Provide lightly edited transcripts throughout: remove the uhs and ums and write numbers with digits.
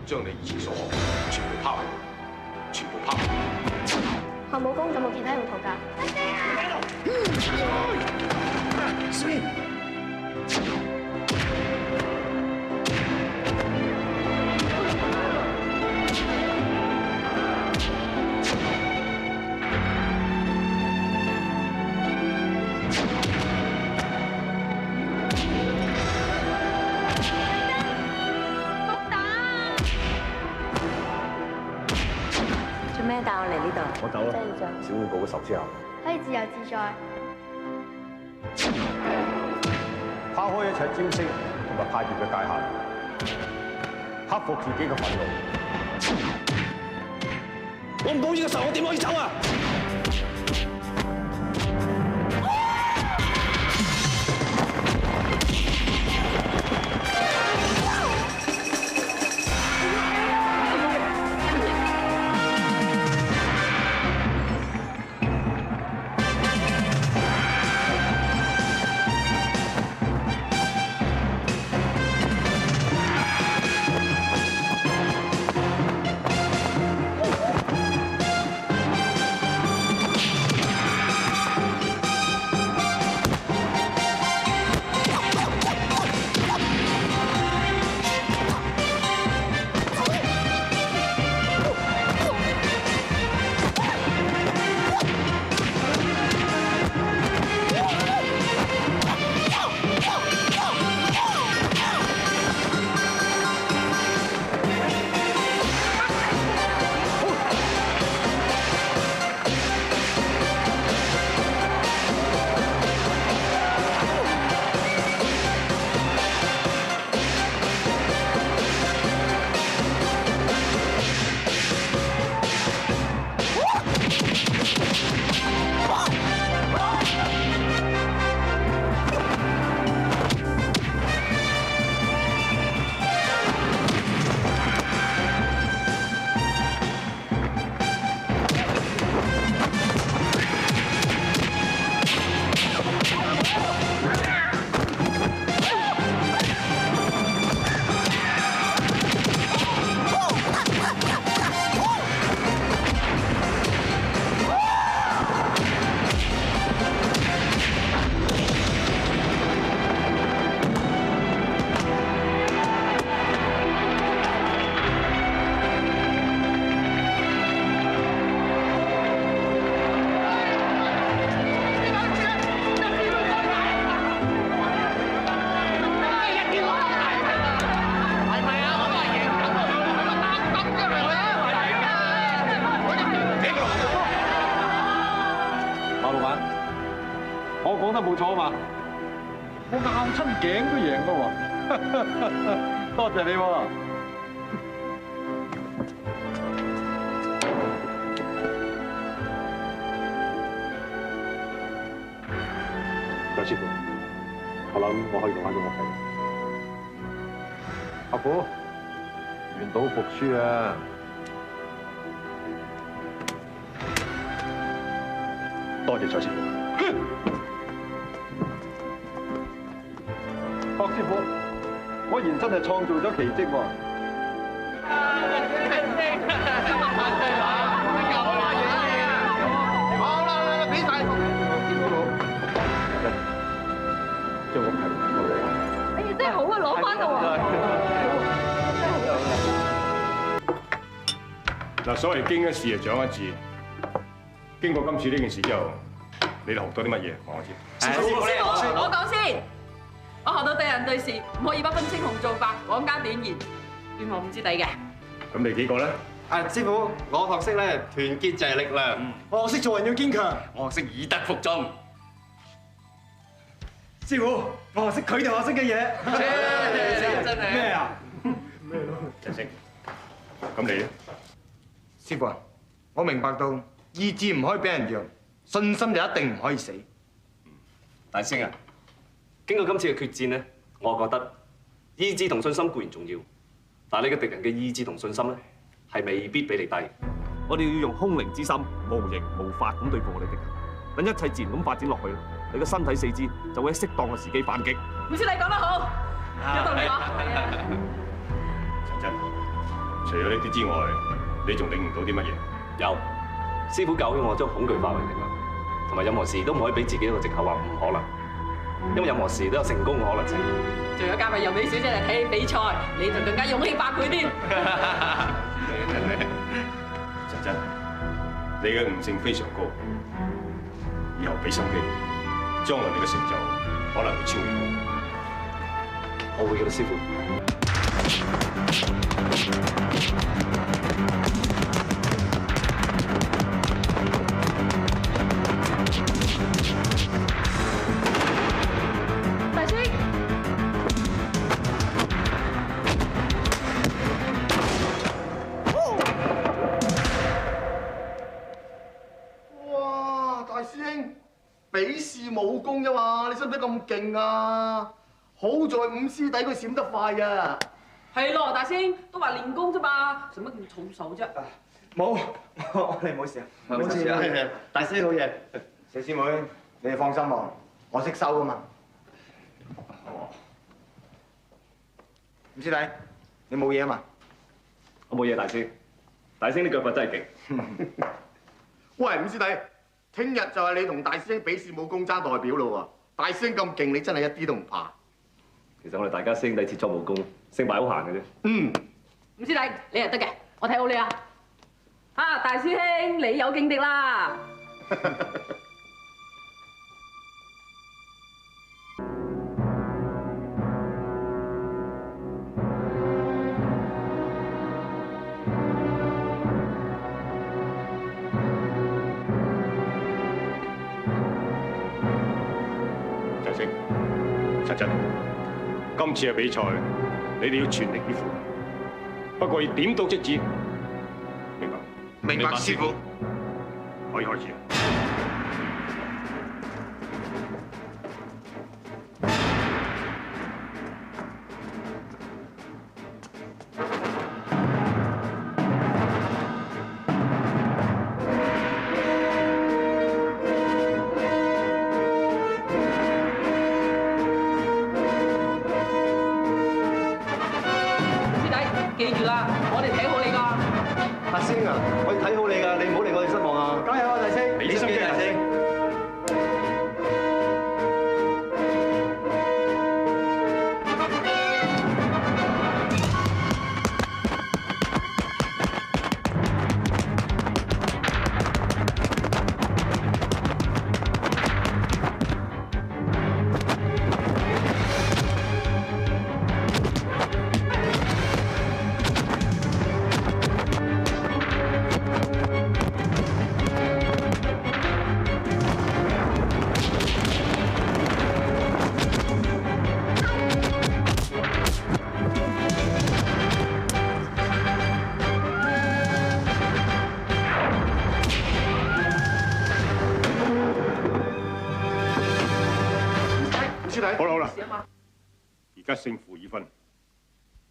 將你以前所學全部拋棄，全部拋棄。學武功仲冇其他用途㗎。咩帶我嚟呢度？我走啦。小虎報嘅仇之後，可以自由自在。拋開一切招式同埋派別嘅界限，克服自己嘅憤怒。我唔報呢個仇，我點可以走啊？我講得冇錯嘛，我拗親頸都贏㗎喎，多謝你喎。蔣師傅，我諗我可以用翻咗我計。阿虎，原島服輸啊！多謝蔣師傅。霍師傅，果然真係創造咗奇蹟喎！嗱，所謂經一事就長一智。經過今次呢件事之後，你哋學到啲乜嘢？講我知。師傅，我講先。我學到對人對事唔可以不分青紅皂白，講家短言，願望唔知底嘅。咁你幾個咧？師傅，我學識咧團結就係力量。我學識做人要堅強。我學識以德服眾。師傅，我學識佢哋學識嘅嘢。真係咩啊？陳星，咁你咧？師傅啊，我明白到意志唔可以俾人讓，信心就一定唔可以死。大師兄啊，經過今次嘅決戰咧，我覺得意志同信心固然重要，但係你嘅敵人嘅意志同信心咧，係未必比你低。我哋要用空靈之心，無形無法咁對付我哋敵人，等一切自然咁發展落去，你嘅身體四肢就會喺適當嘅時機反擊。唔知你講得好，有道理喎。陳真，除咗呢啲之外，你仲領悟到啲乜嘢？有，師傅教曉我將恐懼化為力量，同埋任何事都唔可以俾自己一個藉口話唔可能，因為任何事都有成功嘅可能性。仲有加埋由美小姐嚟睇比賽，你就更加勇氣百倍添。陳真，你嘅悟性非常高，以後俾心機，將來你嘅成就可能會超越我。我會嘅，師傅。大師，哇！大師兄，比試武功啫嘛，你使唔使咁勁啊？好在五師弟佢閃得快啊！係咯，大師兄都話練功啫嘛，使乜咁重手啫？冇，我哋冇事啊，冇事啊！大師好嘢，四師妹，你哋放心喎，我識收噶嘛。五師弟，你冇嘢啊嘛？我冇嘢，大師。大師啲腳法真係勁。喂，五師弟，聽日就係你同大師兄比試武功爭代表咯喎！大師兄咁勁，你真係一啲都唔怕。其實我哋大家師兄弟切磋武功，勝敗好閒嘅啫。嗯，五師弟，你係得嘅，我睇好你啊！啊，大師兄，你有勁敵啦！陳星、陳真，今次嘅比賽，你哋要全力以赴，不過要點到即止，明白？明白，師傅。可以開始啦。師弟，記住啦，我哋睇好你㗎。阿星啊，我哋睇好你㗎，你唔好令我哋失望啊！加油啊，大星！俾心機，大星！好啦好啦，而家勝負已分，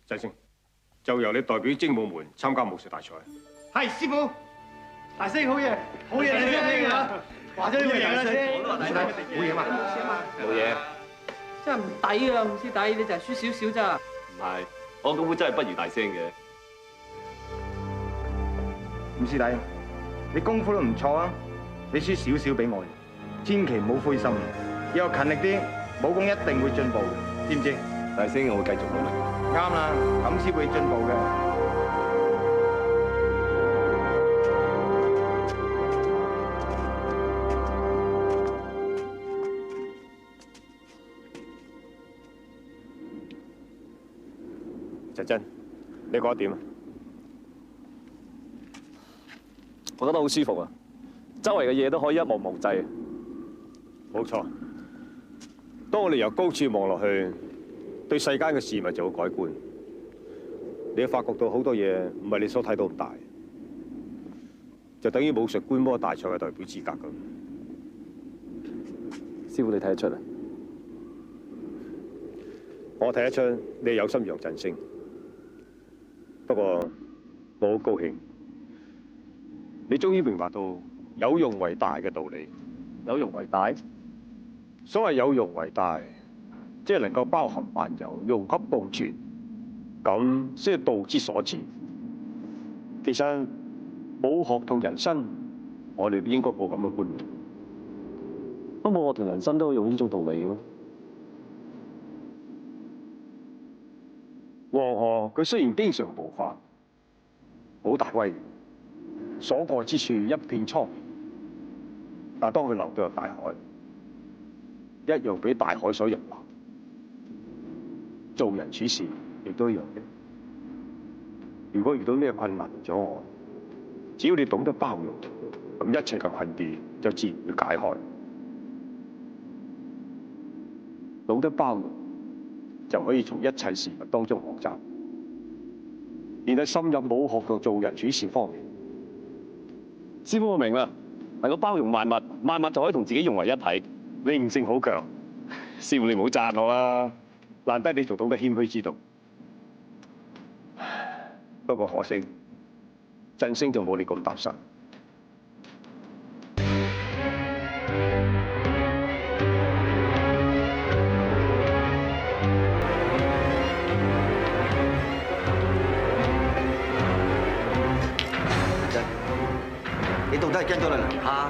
陳星就由你代表精武門參加武術大賽。係師傅，大師好嘢，好嘢，大師啊！話咗要贏啦，先。師弟，冇嘢嘛？冇嘢。真係唔抵啊，五師弟，你就係輸少少咋？唔係，我功夫真係不如大師兄嘅。五師弟，你功夫都唔錯啊，你輸少少俾我，千祈唔好灰心，以後勤力啲，武功一定會進步，知唔知？大師兄，我會繼續努力。啱啦，咁先會進步嘅。實真，你覺得點啊？我覺得好舒服啊！周圍嘅嘢都可以一望無際。冇錯。當我哋由高處望落去，對世間嘅事物就會改觀。你會發覺到好多嘢唔係你所睇到咁大，就等於武術觀摩大賽嘅代表資格咁。師傅，你睇得出啊？我睇得出你係有心讓振聲，不過我好高興，你終於明白到有容為大嘅道理。有容為大，所謂有容為大，即係能夠包含萬有，融洽共存，咁先係道之所至。其實武學同人生，我哋應該冇咁嘅觀念。不過我同人生都可以用呢種道理咯。黃河佢雖然經常暴發，好大威，所過之處一片蒼，但當佢流到入大海，一樣俾大海所容納。做人處事亦都一樣嘅。如果遇到咩困難阻礙，只要你懂得包容，咁一切嘅困境就自然會解開。懂得包容，就可以從一切事物當中學習，然後深入武學同做人處事方面。師傅，我明啦，能夠包容萬物，萬物就可以同自己融為一體。你悟性好強，師傅，你唔好讚我啦。難得你仲懂得謙虛之道。不過可惜，振聲就冇你咁踏實。你到底係跟咗你娘家，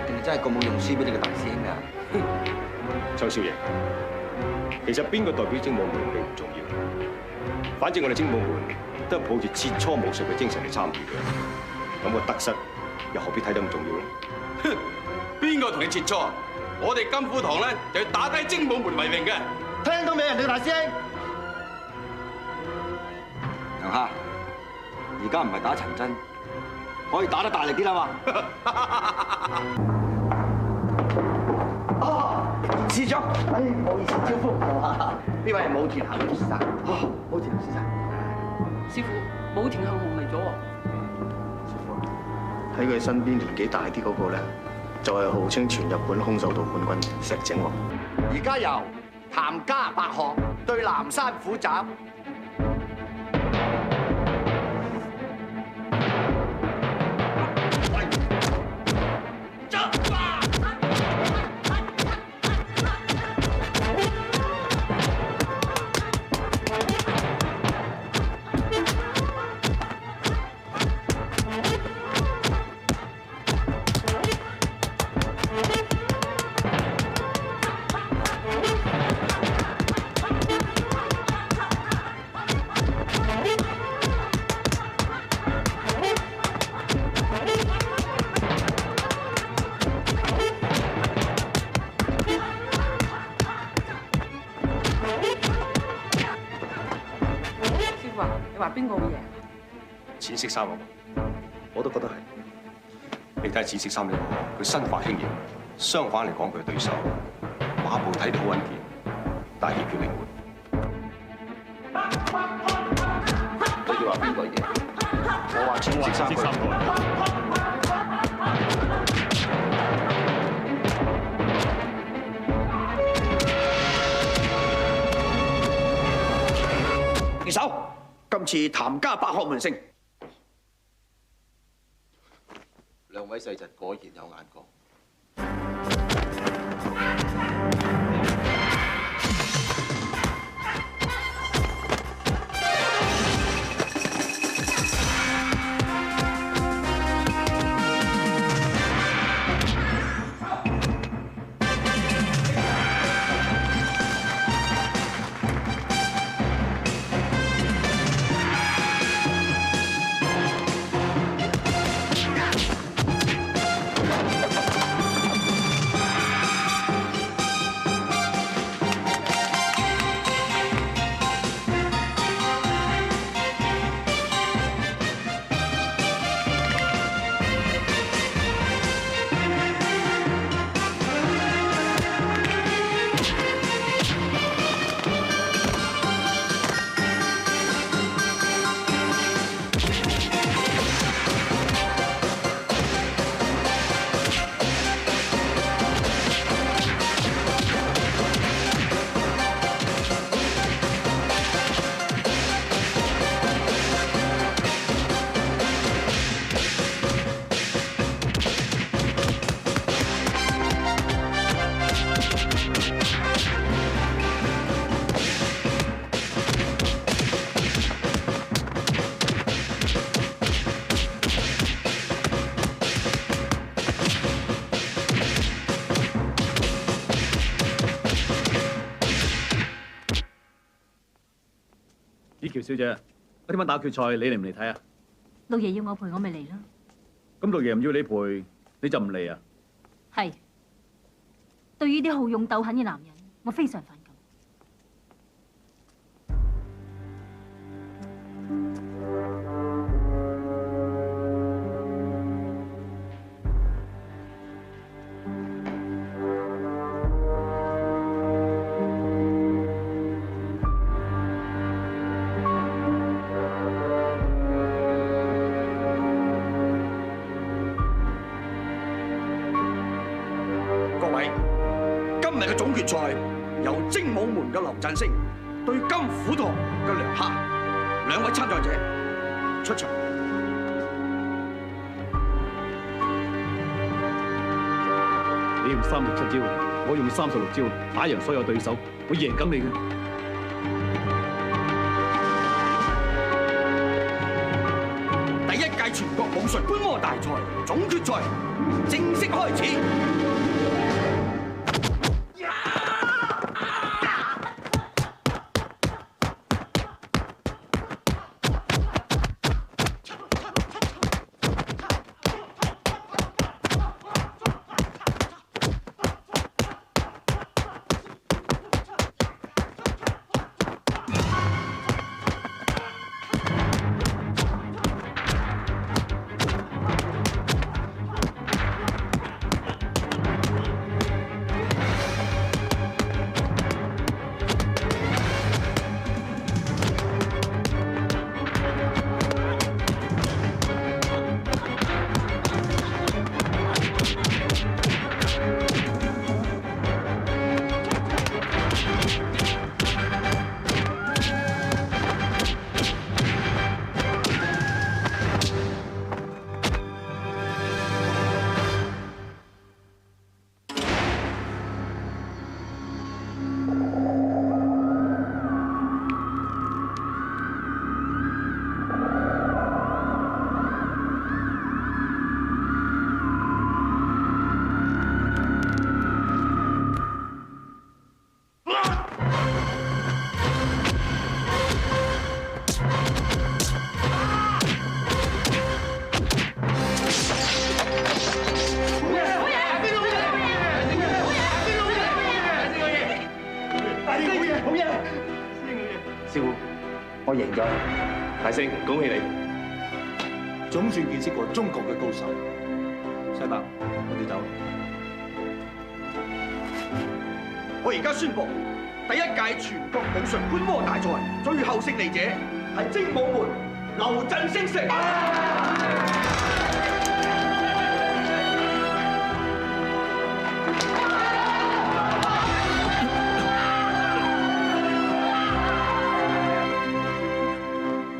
定係真係咁冇用書俾你個大師兄啊？周少爺，其實邊個代表精武門並唔重要，反正我哋精武門都係抱住切磋武術嘅精神嚟參與嘅，咁個得失又何必睇得咁重要咧？哼！邊個同你切磋？我哋金虎堂咧就要打低精武門為榮嘅。聽到未，人哋大師兄？娘家，而家唔係打陳真。可以打得大力啲啦嘛！師長，唔好意思招呼唔到啊！呢位係武田行先生。武田先生，師傅，武田行紅嚟咗喎。師傅，喺佢身邊年紀大啲嗰個咧，就係號稱全日本空手道冠軍石井王。而家由譚家白鶴對南山虎爪。你話邊個會贏？淺色衫嗰個，我都覺得係。你睇下淺色衫呢個，佢身法輕盈，相反嚟講佢嘅對手馬步睇到好穩健，但係協調靈活。你哋話邊個贏？我話淺色衫個。二手。今次譚家白鶴門勝，兩位細侄果然有眼光。鐵橋小姐，我聽晚打決賽，你嚟唔嚟睇啊？老爺要我陪，我咪嚟咯。咁老爺唔要你陪，你就唔嚟啊？係。對於啲好勇鬥狠嘅男人，我非常反感。今日嘅總決賽由精武門嘅劉振聲對金虎堂嘅梁蝦，兩位參賽者出場。你用37招，我用36招，打贏所有對手，我贏緊你嘅。第一屆全國武術觀摩大賽總決賽正式開始。師傅，我贏咗，大聲，恭喜你！總算見識過中國嘅高手。西伯，我哋走。我而家宣布，第一屆全國武術觀摩大賽最後勝利者係精武門劉振聲成。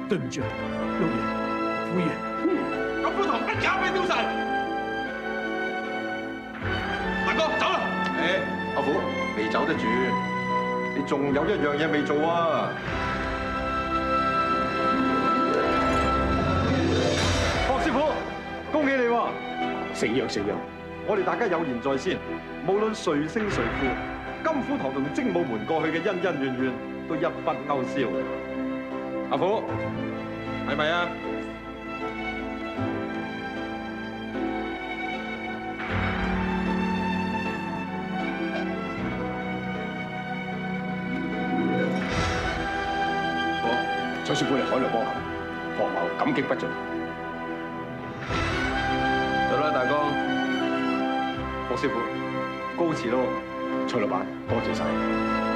對唔住，老爺、夫爺，金虎堂一架俾丟晒。大哥，走啦！誒，阿虎未走得住，你仲有一樣嘢未做啊！霍師傅，恭喜你喎！死樣！我哋大家有言在先，無論誰勝誰負，金虎堂同精武門過去嘅恩恩怨怨都一筆勾銷。阿虎，係咪啊？蔡師傅你海陸幫行，學校感激不盡。得啦，大哥，霍師傅，告辭咯。蔡老闆，多謝晒。